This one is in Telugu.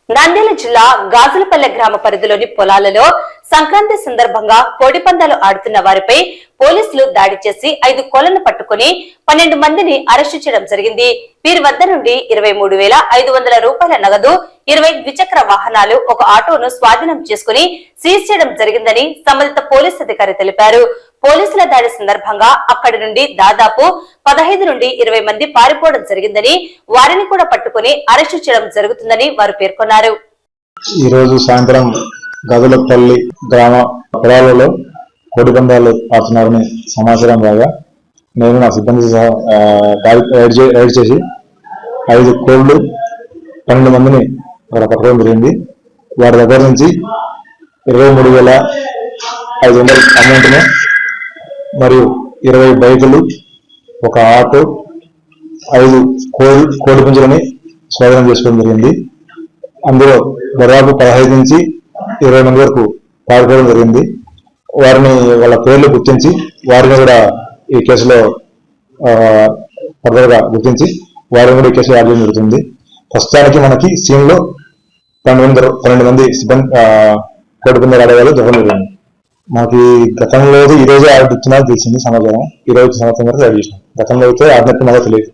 నంద్యాల జిల్లా గాజులపల్లె గ్రామ పరిధిలోని పొలాలలో సంక్రాంతి సందర్భంగా కోడిపందాలు ఆడుతున్న వారిపై పోలీసులు దాడి చేసి 5 కోళ్లను పట్టుకుని 12 మందిని అరెస్టు చేయడం జరిగింది. వీరి వద్ద నుండి 23,500 రూపాయల నగదు, 20 ద్విచక్ర వాహనాలు, ఒక ఆటోను స్వాధీనం చేసుకుని సీజ్ చేయడం జరిగిందని సంబంధిత పోలీసు అధికారి తెలిపారు. పోలీసుల దాడి సందర్భంగా అక్కడి నుండి దాదాపు 15 నుండి 20 మంది పారిపోవడం జరిగిందని, వారిని కూడా పట్టుకుని అరెస్టు చేయడం జరుగుతుందని వారు పేర్కొన్నారు. ఈ రోజు సాయంత్రం గదులపల్లి గ్రామ పొలాలలో కోడిపందాలు ఆడుతున్నారని సమాచారం రాగా నేను నా సిబ్బంది రైడ్ చేసి 5 కోళ్లు 12 మందిని అక్కడ పట్టుకోవడం జరిగింది. వారి దగ్గర నుంచి 23,500 అమౌంట్ను మరియు 20 బైకులు, ఒక ఆటో, 5 కోడి పుంజులని స్వాధీనం చేసుకోవడం జరిగింది. అందులో దాదాపు 15 నుంచి 20 మంది వరకు పాల్గొనడం జరిగింది. వారిని వాళ్ళ పేర్లు గుర్తించి వారిని కూడా ఈ కేసులో ఫర్దర్గా గుర్తించి వారిని కూడా ఈ కేసులో యాడ్ చేయడం జరుగుతుంది. ప్రస్తుతానికి మనకి సీన్ లో 12 మంది సిబ్బంది కోడిపందాలు ఆడేవాళ్ళు దొరకడం జరిగింది. మాకు గతంలో ఈ రోజే ఆడుతున్నారు తెలిసింది సమాచారం. ఈ రోజు సంవత్సరం వరకు యాడ్ చేసినాం. గతంలో అయితే ఆడినట్టు మాకు తెలియదు.